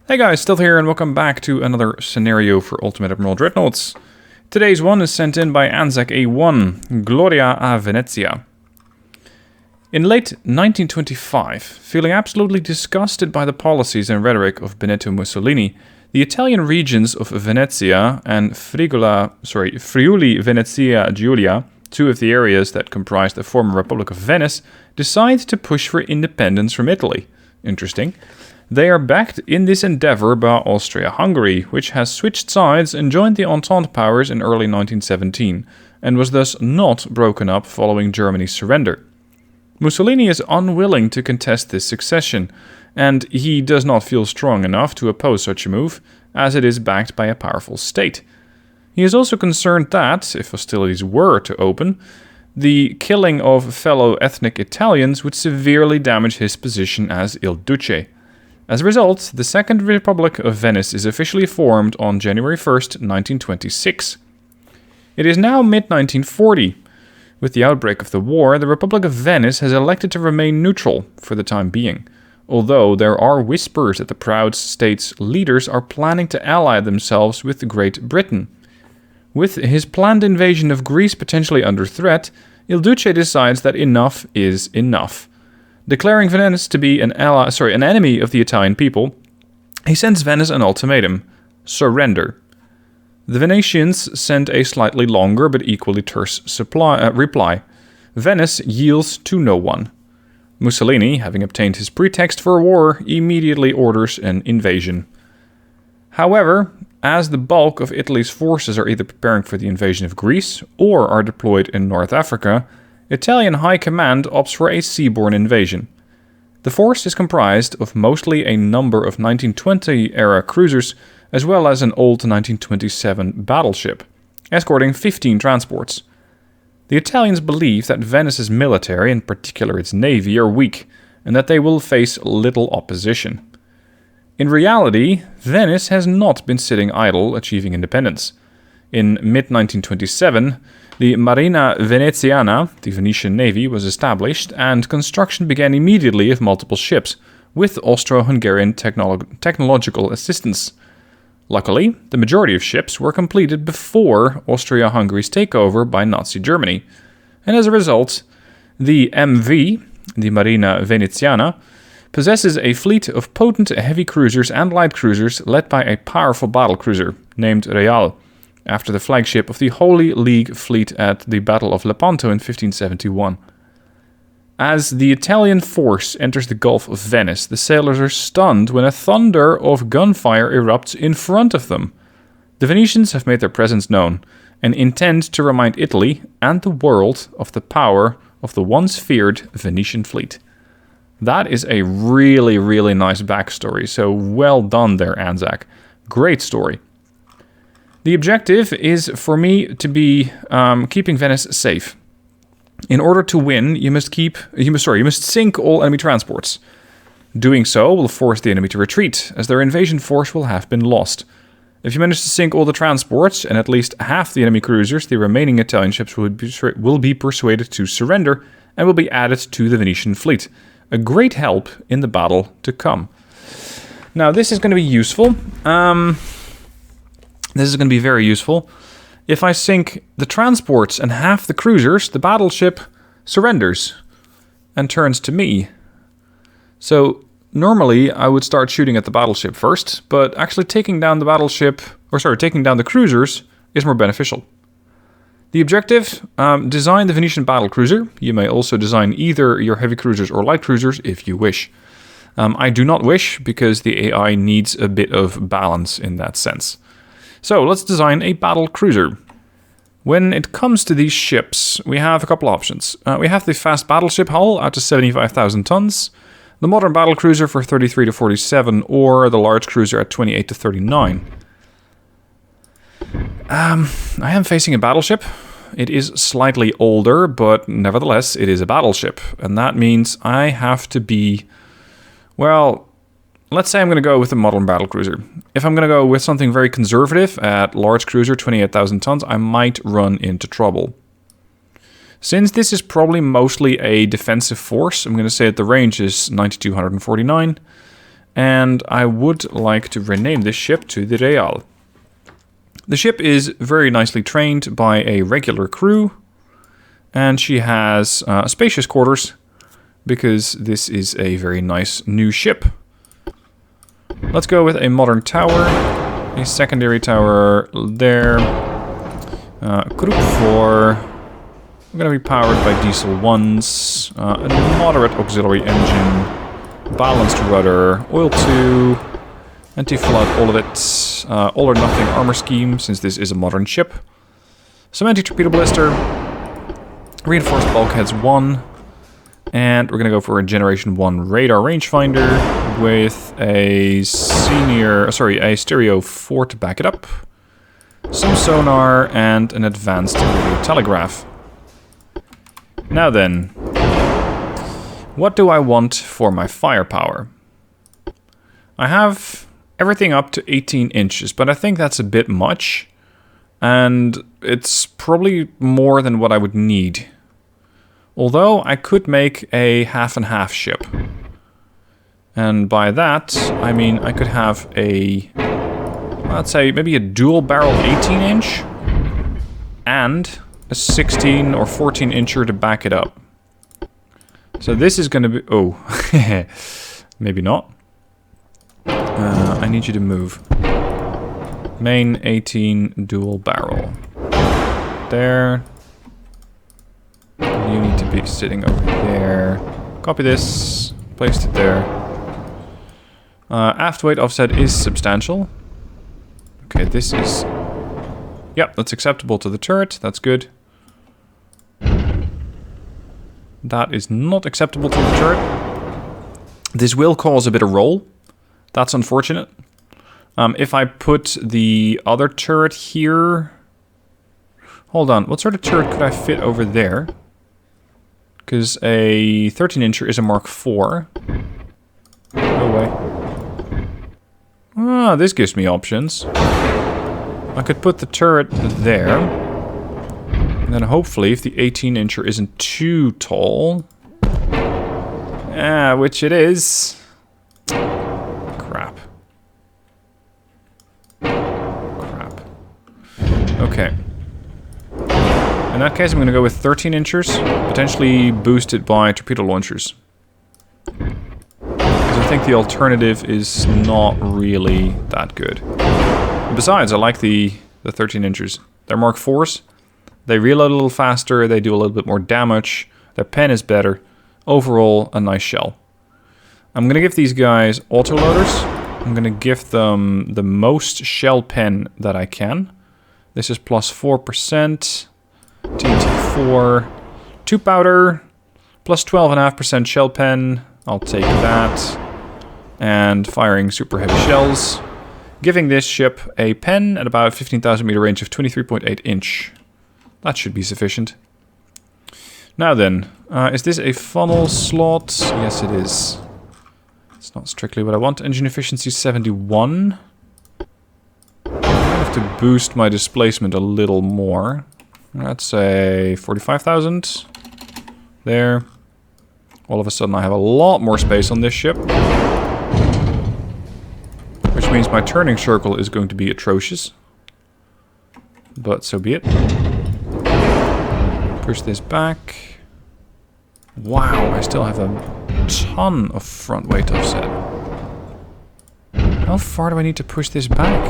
Hey guys, Th3 here and welcome back to another scenario for Ultimate Admiral Dreadnoughts. Today's one is sent in by Anzac A1, Gloria a Venezia. In late 1925, feeling absolutely disgusted by the policies and rhetoric of Benito Mussolini, the Italian regions of Venezia and Friuli Venezia Giulia, two of the areas that comprised the former Republic of Venice, decide to push for independence from Italy. Interesting. They are backed in this endeavor by Austria-Hungary, which has switched sides and joined the Entente powers in early 1917, and was thus not broken up following Germany's surrender. Mussolini is unwilling to contest this succession, and he does not feel strong enough to oppose such a move, as it is backed by a powerful state. He is also concerned that, if hostilities were to open, the killing of fellow ethnic Italians would severely damage his position as Il Duce. As a result, the Second Republic of Venice is officially formed on January 1st, 1926. It is now mid-1940. With the outbreak of the war, the Republic of Venice has elected to remain neutral for the time being, although there are whispers that the proud state's leaders are planning to ally themselves with Great Britain. With his planned invasion of Greece potentially under threat, Il Duce decides that enough is enough. Declaring Venice to be an enemy of the Italian people, he sends Venice an ultimatum: surrender. The Venetians send a slightly longer but equally terse reply. Venice yields to no one. Mussolini, having obtained his pretext for a war, immediately orders an invasion. However, as the bulk of Italy's forces are either preparing for the invasion of Greece or are deployed in North Africa, Italian High Command opts for a seaborne invasion. The force is comprised of mostly a number of 1920-era cruisers, as well as an old 1927 battleship, escorting 15 transports. The Italians believe that Venice's military, in particular its navy, are weak, and that they will face little opposition. In reality, Venice has not been sitting idle achieving independence. In mid-1927, the Marina Veneziana, the Venetian Navy, was established, and construction began immediately of multiple ships, with Austro-Hungarian technological assistance. Luckily, the majority of ships were completed before Austria-Hungary's takeover by Nazi Germany, and as a result, the MV, the Marina Veneziana, possesses a fleet of potent heavy cruisers and light cruisers led by a powerful battlecruiser named Real, after the flagship of the Holy League fleet at the Battle of Lepanto in 1571. As the Italian force enters the Gulf of Venice, the sailors are stunned when a thunder of gunfire erupts in front of them. The Venetians have made their presence known, and intend to remind Italy and the world of the power of the once feared Venetian fleet. That is a really, really nice backstory, so well done there, Anzac. Great story. The objective is for me to be keeping Venice safe. In order to win, you must sink all enemy transports. Doing so will force the enemy to retreat, as their invasion force will have been lost. If you manage to sink all the transports and at least half the enemy cruisers, the remaining Italian ships will be persuaded to surrender and will be added to the Venetian fleet. A great help in the battle to come. Now, this is going to be useful. This is going to be very useful. If I sink the transports and half the cruisers, the battleship surrenders and turns to me. So normally I would start shooting at the battleship first, but actually taking down the cruisers is more beneficial. The objective, design the Venetian battlecruiser. You may also design either your heavy cruisers or light cruisers if you wish. I do not wish, because the AI needs a bit of balance in that sense. So let's design a battle cruiser. When it comes to these ships, we have a couple options. We have the fast battleship hull out to 75,000 tons, the modern battle cruiser for 33 to 47, or the large cruiser at 28 to 39. I am facing a battleship. It is slightly older, but nevertheless, it is a battleship. And that means I have to be, well, let's say I'm going to go with a modern battlecruiser. If I'm going to go with something very conservative at large cruiser, 28,000 tons, I might run into trouble. Since this is probably mostly a defensive force, I'm going to say that the range is 9,249, And I would like to rename this ship to the Real. The ship is very nicely trained by a regular crew. And she has spacious quarters, because this is a very nice new ship. Let's go with a modern tower. A secondary tower there. Group 4. We're going to be powered by diesel 1s. A moderate auxiliary engine. Balanced rudder. Oil 2. Anti-flood, all of it. All or nothing armor scheme, since this is a modern ship. Some anti-torpedo blister. Reinforced bulkheads 1. And we're going to go for a Generation 1 radar rangefinder with a stereo 4 to back it up. Some sonar and an advanced radio telegraph. Now then, what do I want for my firepower? I have everything up to 18 inches, but I think that's a bit much. And it's probably more than what I would need. Although I could make a half and half ship. And by that, I mean I could have a, let's say maybe a dual barrel 18 inch and a 16 or 14 incher to back it up. So this is going to be, oh, maybe not. I need you to move. Main 18 dual barrel. There. You need to be sitting over there. Copy this. Placed it there. Aft weight offset is substantial. Okay, this is... Yep, that's acceptable to the turret. That's good. That is not acceptable to the turret. This will cause a bit of roll. That's unfortunate. If I put the other turret here... Hold on, what sort of turret could I fit over there? Because a 13-incher is a Mark IV. No way. Ah, this gives me options. I could put the turret there. And then hopefully, if the 18-incher isn't too tall... which it is... Crap. Okay. In that case, I'm going to go with 13 inchers, potentially boosted by torpedo launchers. Because I think the alternative is not really that good. And besides, I like the 13 inchers. They're Mark IVs. They reload a little faster, they do a little bit more damage, their pen is better. Overall, a nice shell. I'm going to give these guys autoloaders. I'm going to give them the most shell pen that I can. This is plus 4%. TNT4. 2 powder. Plus 12.5% shell pen. I'll take that. And firing super heavy shells. Giving this ship a pen at about 15,000 meter range of 23.8 inch. That should be sufficient. Now then, is this a funnel slot? Yes, it is. It's not strictly what I want. Engine efficiency 71. I have to boost my displacement a little more. Let's say 45,000. There. All of a sudden I have a lot more space on this ship. Which means my turning circle is going to be atrocious. But so be it. Push this back. Wow, I still have a ton of front weight offset. How far do I need to push this back?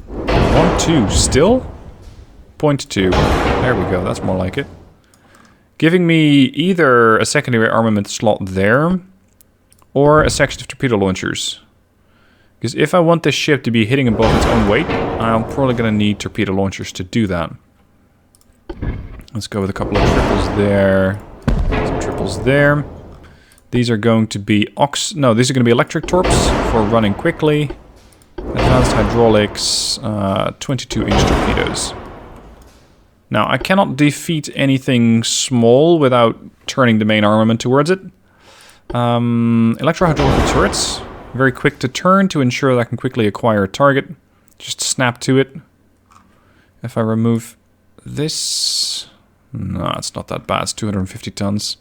1, 2, still? 0.2. There we go, that's more like it. Giving me either a secondary armament slot there, or a section of torpedo launchers. Because if I want this ship to be hitting above its own weight, I'm probably going to need torpedo launchers to do that. Let's go with a couple of triples there. Some triples there. These are going to be these are going to be electric torps for running quickly. Advanced hydraulics, 22-inch torpedoes. Now, I cannot defeat anything small without turning the main armament towards it. Electro-hydraulic turrets. Very quick to turn to ensure that I can quickly acquire a target. Just snap to it. If I remove this... No, it's not that bad. It's 250 tons.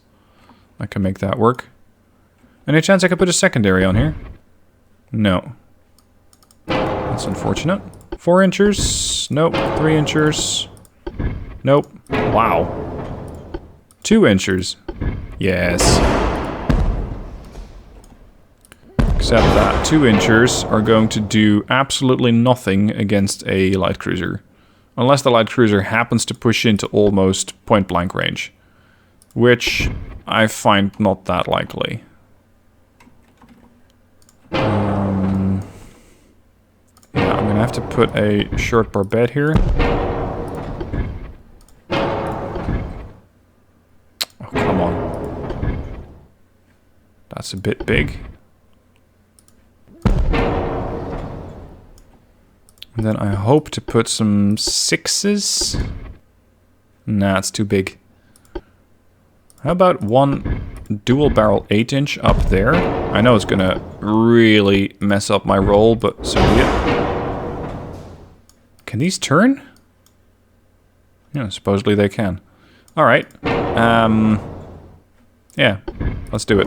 I can make that work. Any chance I could put a secondary on here? No. That's unfortunate. 4 inchers? Nope. 3 inchers? Nope. Wow. 2 inchers? Yes. Except that 2 inchers are going to do absolutely nothing against a light cruiser. Unless the light cruiser happens to push into almost point blank range. Which I find not that likely. Yeah, I'm gonna have to put a short barbette here. Oh, come on. That's a bit big. And then I hope to put some 6s. Nah, it's too big. How about one dual barrel 8-inch up there? I know it's gonna really mess up my roll, but so be it. Can these turn? Yeah, supposedly they can. Alright. Yeah, let's do it.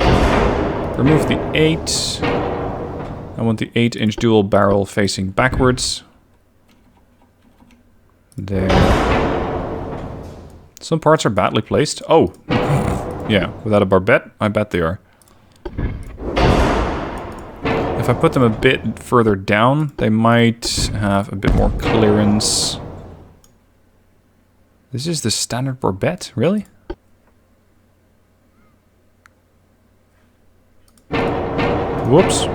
Remove the 8. I want the 8-inch dual barrel facing backwards. There. Some parts are badly placed. Oh! Yeah, without a barbette, I bet they are. If I put them a bit further down, they might have a bit more clearance. This is the standard barbette? Really? Whoops.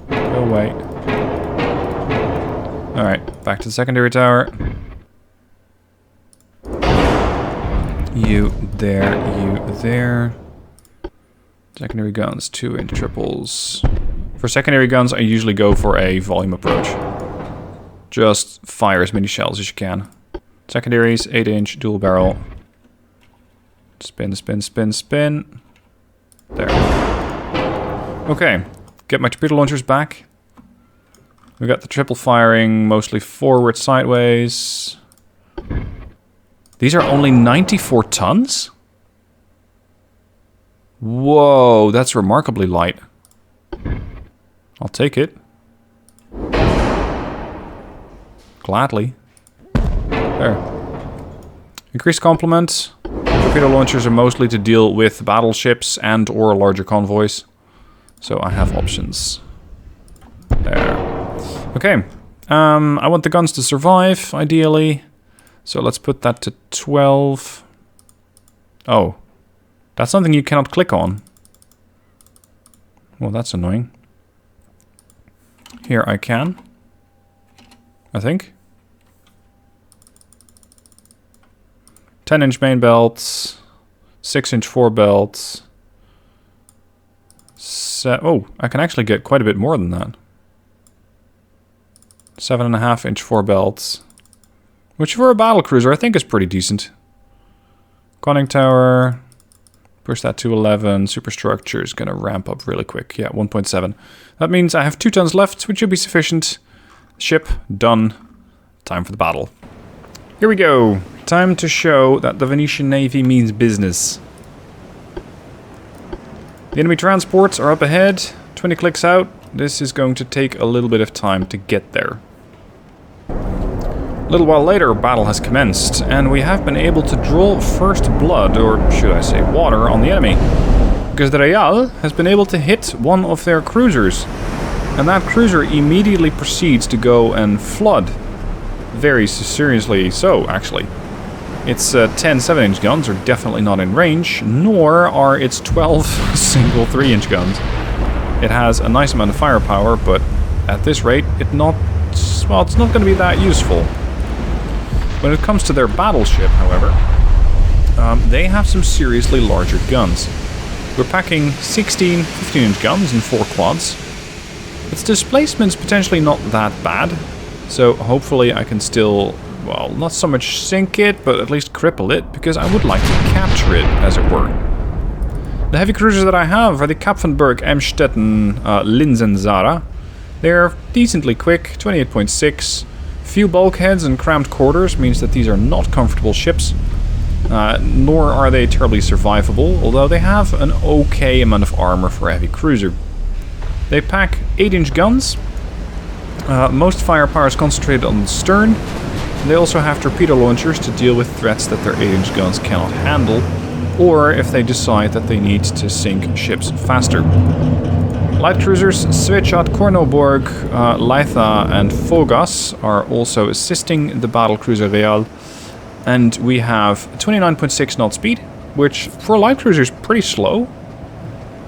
Go away. Alright, back to the secondary tower. You there, you there. Secondary guns, 2-inch triples. For secondary guns, I usually go for a volume approach. Just fire as many shells as you can. Secondaries, 8-inch, dual barrel. Spin, spin, spin, spin. There. Okay, get my torpedo launchers back. We got the triple firing, mostly forward, sideways. These are only 94 tons? Whoa, that's remarkably light. I'll take it. Gladly. There. Increased complement. Torpedo launchers are mostly to deal with battleships and or larger convoys. So I have options. There. Okay. I want the guns to survive, ideally. So let's put that to 12. Oh. That's something you cannot click on. Well, that's annoying. Here I can. I think. 10-inch main belts. 6-inch forebelts. Oh, I can actually get quite a bit more than that. 7.5-inch forebelts. Which for a battlecruiser I think is pretty decent. Conning tower. Push that to 11. Superstructure is going to ramp up really quick. Yeah, 1.7. That means I have 2 tons left, which should be sufficient. Ship done. Time for the battle. Here we go. Time to show that the Venetian Navy means business. The enemy transports are up ahead. 20 clicks out. This is going to take a little bit of time to get there. A little while later, battle has commenced, and we have been able to draw first blood, or should I say water, on the enemy. Because the Real has been able to hit one of their cruisers, and that cruiser immediately proceeds to go and flood. Very seriously so, actually. Its 10 7-inch guns are definitely not in range, nor are its 12 single 3-inch guns. It has a nice amount of firepower, but at this rate, it's not going to be that useful. When it comes to their battleship, however, they have some seriously larger guns. We're packing 16 15-inch guns in 4 quads. Its displacement's potentially not that bad, so hopefully I can still, well, not so much sink it, but at least cripple it, because I would like to capture it, as it were. The heavy cruisers that I have are the Kapfenberg, Emstetten, Linsenzara. They're decently quick, 28.6. Few bulkheads and cramped quarters means that these are not comfortable ships. nor are they terribly survivable, although they have an okay amount of armor for a heavy cruiser. They pack 8-inch guns. Most firepower is concentrated on the stern. They also have torpedo launchers to deal with threats that their 8-inch guns cannot handle, or if they decide that they need to sink ships faster. Light cruisers Svetjat, Kornoborg, Lytha and Fogas are also assisting the battle cruiser Real, and we have 29.6 knot speed, which for a light cruiser is pretty slow.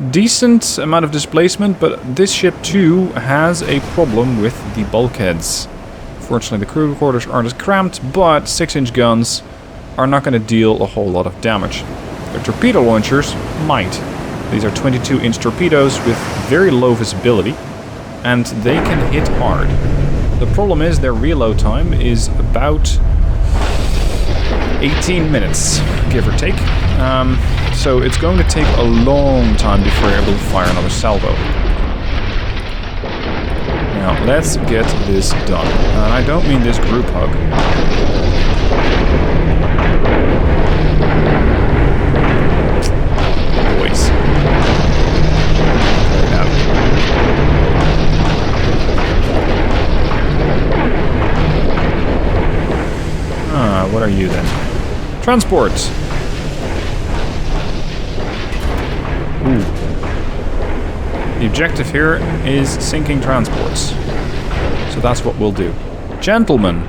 Decent amount of displacement, but this ship too has a problem with the bulkheads. Fortunately, the crew quarters aren't as cramped, but 6-inch guns are not going to deal a whole lot of damage. Their torpedo launchers might. These are 22-inch torpedoes with very low visibility, and they can hit hard. The problem is their reload time is about 18 minutes, give or take. So it's going to take a long time before you're able to fire another salvo. Now, let's get this done. And I don't mean this group hug. Boys. What are you then? Transport! Ooh. The objective here is sinking transports. So that's what we'll do. Gentlemen!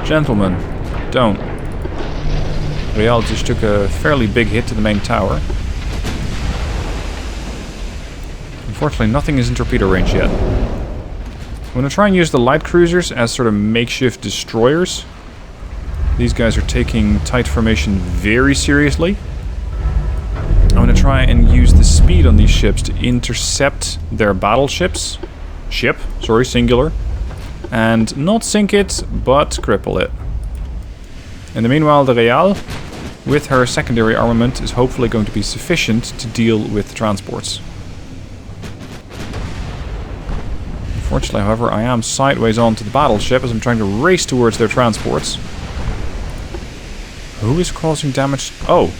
Gentlemen, don't. Real just took a fairly big hit to the main tower. Unfortunately, nothing is in torpedo range yet. I'm going to try and use the light cruisers as sort of makeshift destroyers. These guys are taking tight formation very seriously. I'm going to try and use the speed on these ships to intercept their battleships. Singular. And not sink it, but cripple it. In the meanwhile, the Real, with her secondary armament, is hopefully going to be sufficient to deal with the transports. Unfortunately, however, I am sideways onto the battleship as I'm trying to race towards their transports. Who is causing damage? Oh,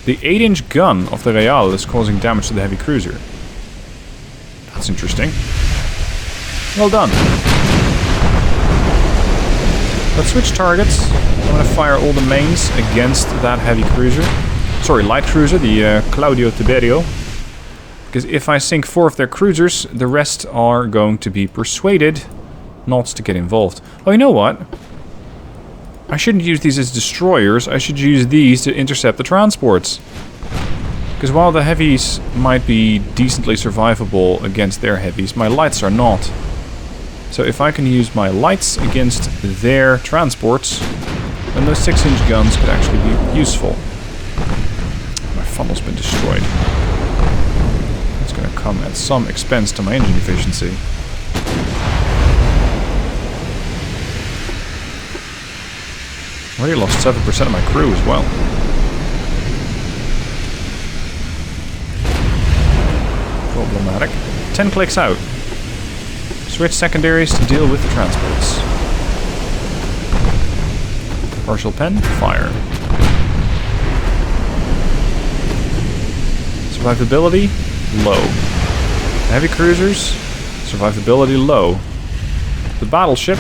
the 8-inch gun of the Real is causing damage to the heavy cruiser. That's interesting. Well done. Let's switch targets. I'm going to fire all the mains against that heavy cruiser. Sorry, light cruiser, the Claudio Tiberio. Because if I sink 4 of their cruisers, the rest are going to be persuaded not to get involved. Oh, you know what? I shouldn't use these as destroyers. I should use these to intercept the transports. Because while the heavies might be decently survivable against their heavies, my lights are not. So if I can use my lights against their transports, then those 6-inch guns could actually be useful. My funnel's been destroyed. It's going to come at some expense to my engine efficiency. Already lost 7% of my crew as well. Problematic. 10 clicks out. Switch secondaries to deal with the transports. Partial pen, fire. Survivability, low. Heavy cruisers, survivability low. The battleship,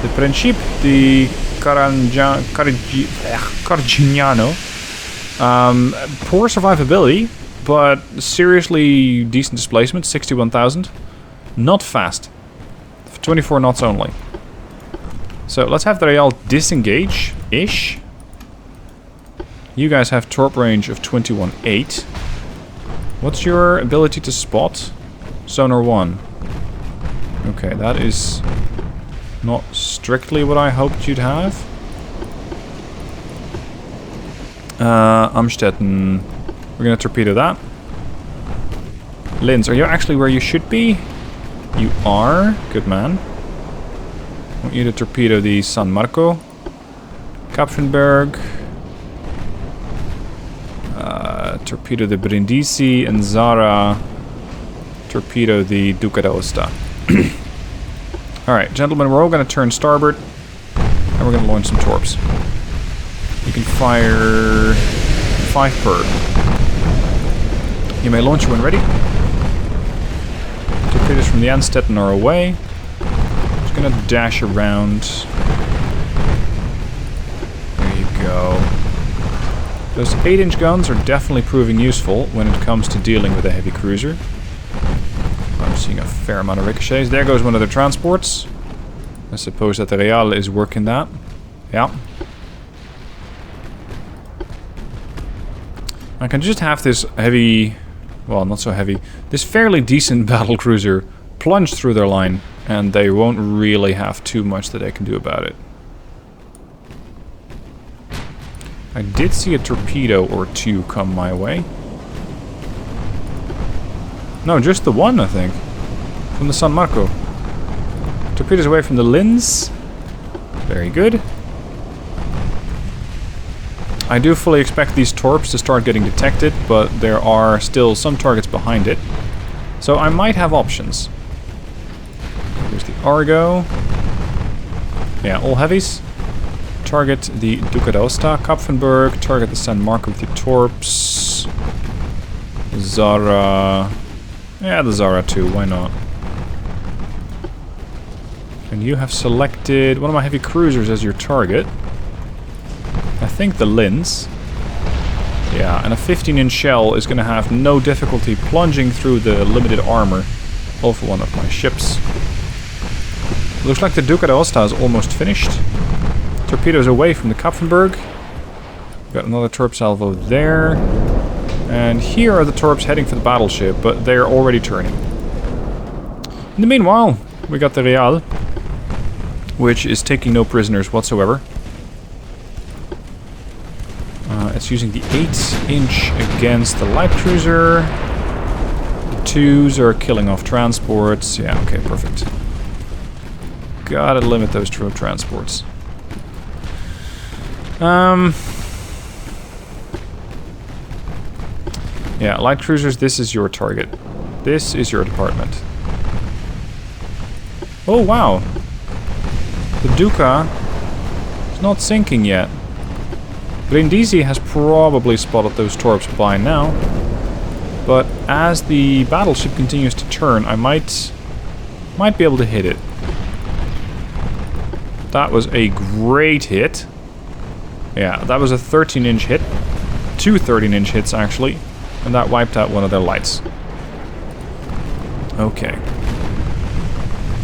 the Principe, the Carignano, poor survivability, but seriously decent displacement, 61,000. Not fast. 24 knots only. So let's have the Real disengage-ish. You guys have torp range of 21.8. What's your ability to spot? Sonar 1. Okay, that is not strictly what I hoped you'd have. Amstetten. We're gonna torpedo that. Linz, are you actually where you should be? You are. Good man. I want you to torpedo the San Marco. Kapfenberg. Torpedo the Brindisi, and Zara torpedo the Duca d'Aosta. Alright, gentlemen, we're all going to turn starboard. And we're going to launch some torps. You can fire 5 per. You may launch when ready. Torpedoes from the Anstetten are away. Just going to dash around. There you go. Those 8-inch guns are definitely proving useful when it comes to dealing with a heavy cruiser. I'm seeing a fair amount of ricochets. There goes one of the transports. I suppose that the Real is working that. Yeah. I can just have this heavy... Well, not so heavy. This fairly decent battlecruiser plunge through their line, and they won't really have too much that they can do about it. I did see a torpedo or 2 come my way. No, just the one, I think. From the San Marco. Torpedoes away from the Linz. Very good. I do fully expect these torps to start getting detected, but there are still some targets behind it. So I might have options. Here's the Argo. Yeah, all heavies. Target the Duca d'Aosta, Kapfenberg. Target the San Marco with the torps. Zara. Yeah, the Zara too, why not? And you have selected one of my heavy cruisers as your target. I think the Linz. Yeah, and a 15-inch shell is going to have no difficulty plunging through the limited armor of one of my ships. Looks like the Duca d'Aosta is almost finished. Torpedoes away from the Kapfenberg. Got another torp salvo there. And here are the torps heading for the battleship, but they're already turning. In the meanwhile, we got the Real, which is taking no prisoners whatsoever. It's using the 8-inch against the light cruiser. The 2s are killing off transports. Yeah, okay, perfect. Gotta limit those transports. Yeah, light cruisers, this is your target. This is your department. Oh, wow. The Duca is not sinking yet. Brindisi has probably spotted those torps by now. But as the battleship continues to turn, I might be able to hit it. That was a great hit. Yeah, that was a 13-inch hit. 2 13-inch hits, actually. And that wiped out one of their lights. Okay.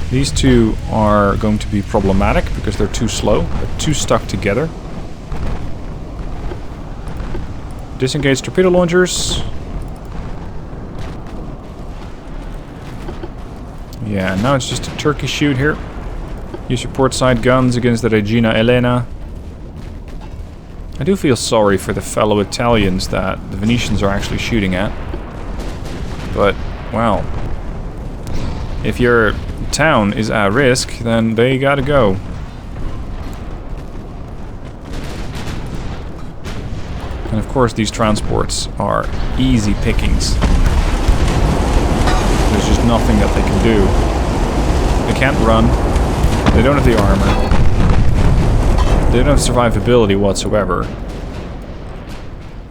These 2 are going to be problematic because they're too slow. They're too stuck together. Disengage torpedo launchers. Yeah, now it's just a turkey shoot here. Use your port side guns against the Regina Elena. I do feel sorry for the fellow Italians that the Venetians are actually shooting at. But, well, if your town is at risk, then they gotta go. And of course these transports are easy pickings. There's just nothing that they can do. They can't run. They don't have the armor. They don't have survivability whatsoever.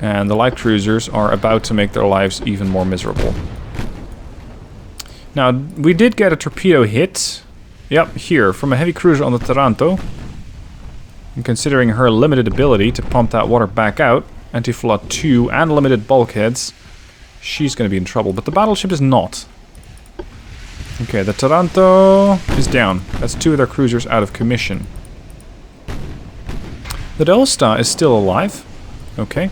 And the light cruisers are about to make their lives even more miserable. Now, we did get a torpedo hit. Yep, here, from a heavy cruiser on the Taranto. And considering her limited ability to pump that water back out, anti-flood 2 and limited bulkheads, she's going to be in trouble. But the battleship is not. Okay, the Taranto is down. That's 2 of their cruisers out of commission. The d'Aosta is still alive. Okay.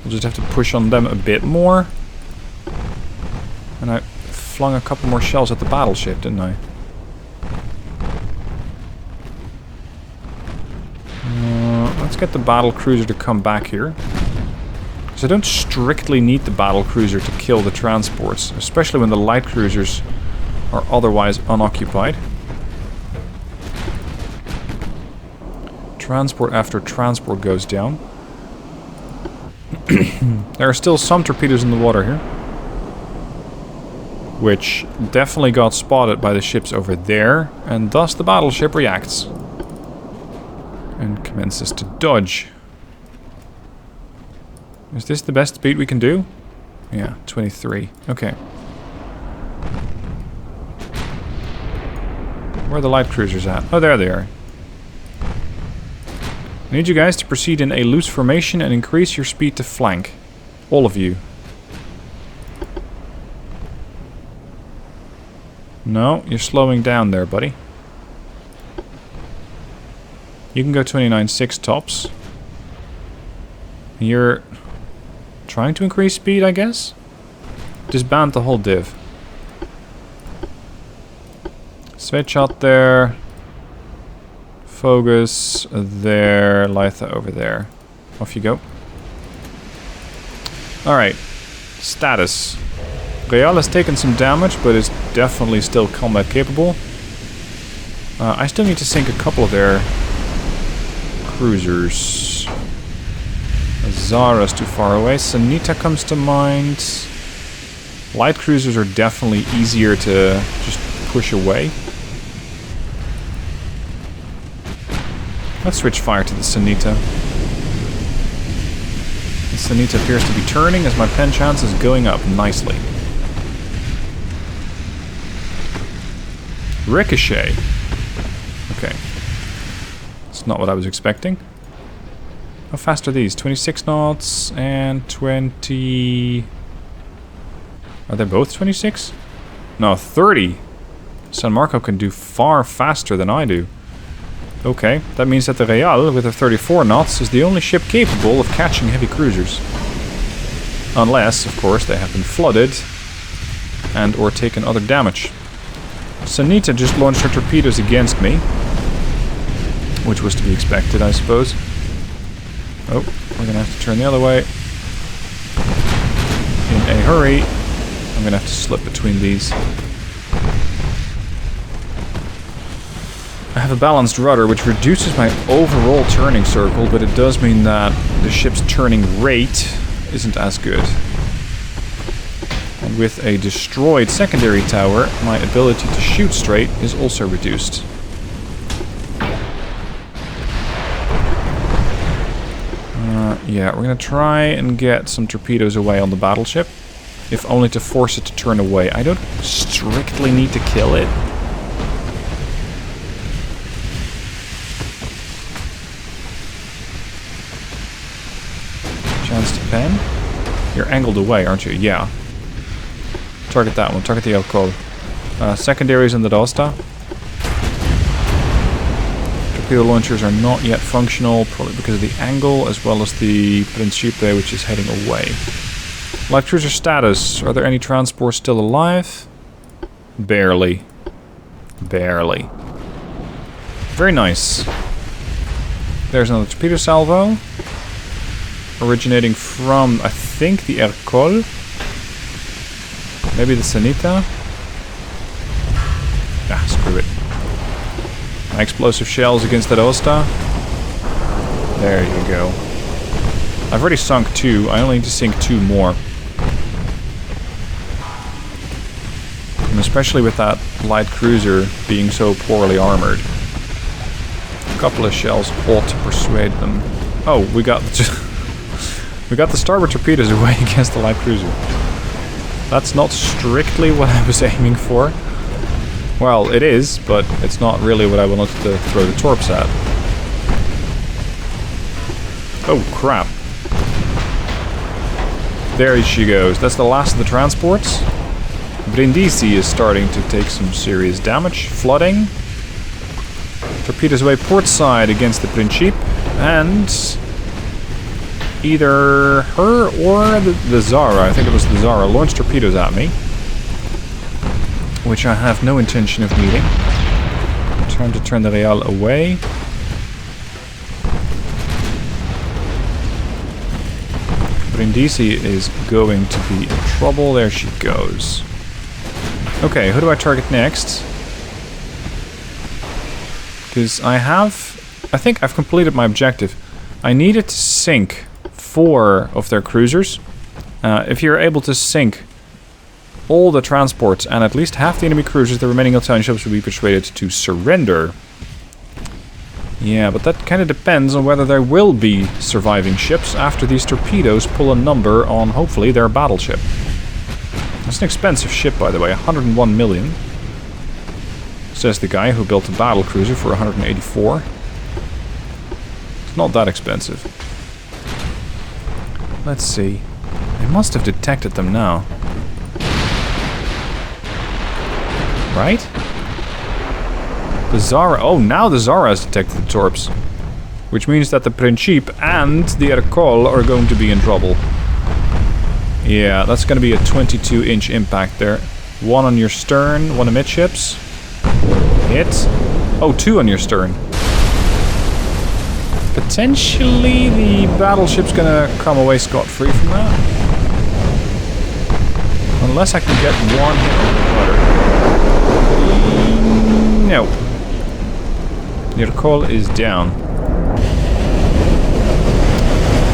We'll just have to push on them a bit more. And I flung a couple more shells at the battleship, didn't I? Let's get the battle cruiser to come back here. Because I don't strictly need the battle cruiser to kill the transports, especially when the light cruisers are otherwise unoccupied. Transport after transport goes down. There are still some torpedoes in the water here, which definitely got spotted by the ships over there, and thus the battleship reacts. And commences to dodge. Is this the best speed we can do? Yeah, 23. Okay. Where are the light cruisers at? Oh, there they are. I need you guys to proceed in a loose formation and increase your speed to flank. All of you. No, you're slowing down there, buddy. You can go 29.6 tops. You're trying to increase speed, I guess? Disband the whole div. Switch out there. Focus there. Litha over there. Off you go. Alright. Status. Real has taken some damage, but is definitely still combat capable. I still need to sink a couple of their cruisers. Zara's too far away. Sanita comes to mind. Light cruisers are definitely easier to just push away. Let's switch fire to the Sanita. The Sanita appears to be turning as my pen chance is going up nicely. Ricochet. Okay. It's not what I was expecting. How fast are these? 26 knots and 20... Are they both 26? No, 30. San Marco can do far faster than I do. Okay, that means that the Real, with a 34 knots, is the only ship capable of catching heavy cruisers. Unless, of course, they have been flooded and or taken other damage. Sanita just launched her torpedoes against me, which was to be expected, I suppose. Oh, we're gonna have to turn the other way. In a hurry. I'm gonna have to slip between these. I have a balanced rudder, which reduces my overall turning circle, but it does mean that the ship's turning rate isn't as good. And with a destroyed secondary tower, my ability to shoot straight is also reduced. Yeah, we're gonna try and get some torpedoes away on the battleship, if only to force it to turn away. I don't strictly need to kill it. Chance to pen. You're angled away, aren't you? Yeah. Target that one. Target the Alcol. Secondaries in the Dosta. Torpedo launchers are not yet functional, probably because of the angle, as well as the Principe, which is heading away. Light cruiser status. Are there any transports still alive? Barely. Barely. Very nice. There's another torpedo salvo. Originating from, I think, the Ercole. Maybe the Sanita. Ah, screw it. My explosive shells against that Osta. There you go. I've already sunk 2. I only need to sink 2 more. And especially with that light cruiser being so poorly armored. A couple of shells ought to persuade them. Oh, we got the starboard torpedoes away against the light cruiser. That's not strictly what I was aiming for. Well, it is, but it's not really what I wanted to throw the torps at. Oh, crap. There she goes. That's the last of the transports. Brindisi is starting to take some serious damage. Flooding. Torpedoes away port side against the Principe. And either her or the Zara, I think it was the Zara, launched torpedoes at me. Which I have no intention of meeting. Time to turn the Real away. Brindisi is going to be in trouble. There she goes. Okay, who do I target next? Because I think I've completed my objective. I needed to sink 4 of their cruisers. If you're able to sink all the transports and at least half the enemy cruisers, the remaining Italian ships will be persuaded to surrender. Yeah, but that kind of depends on whether there will be surviving ships after these torpedoes pull a number on, hopefully, their battleship. It's an expensive ship, by the way, 101 million. Says the guy who built a battle cruiser for 184. It's not that expensive. Let's see. They must have detected them now. Right? The Zara... Oh, now the Zara has detected the torps. Which means that the Principe and the Ercole are going to be in trouble. Yeah, that's going to be a 22-inch impact there. One on your stern, one amidships. Hit. Oh, two on your stern. Potentially the battleship's going to come away scot-free from that. Unless I can get one hit on the rudder. No. The Ercole is down.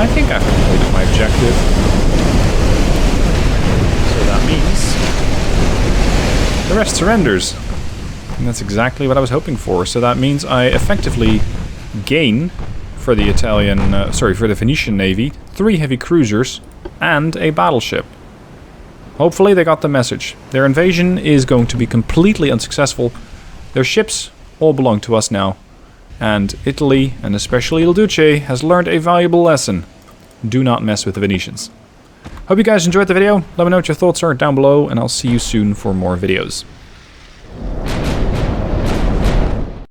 I think I've completed my objective. So that means the rest surrenders. And that's exactly what I was hoping for. So that means I effectively gain for the for the Venetian Navy 3 heavy cruisers and a battleship. Hopefully they got the message. Their invasion is going to be completely unsuccessful. Their ships all belong to us now. And Italy, and especially Il Duce, has learned a valuable lesson. Do not mess with the Venetians. Hope you guys enjoyed the video. Let me know what your thoughts are down below, and I'll see you soon for more videos.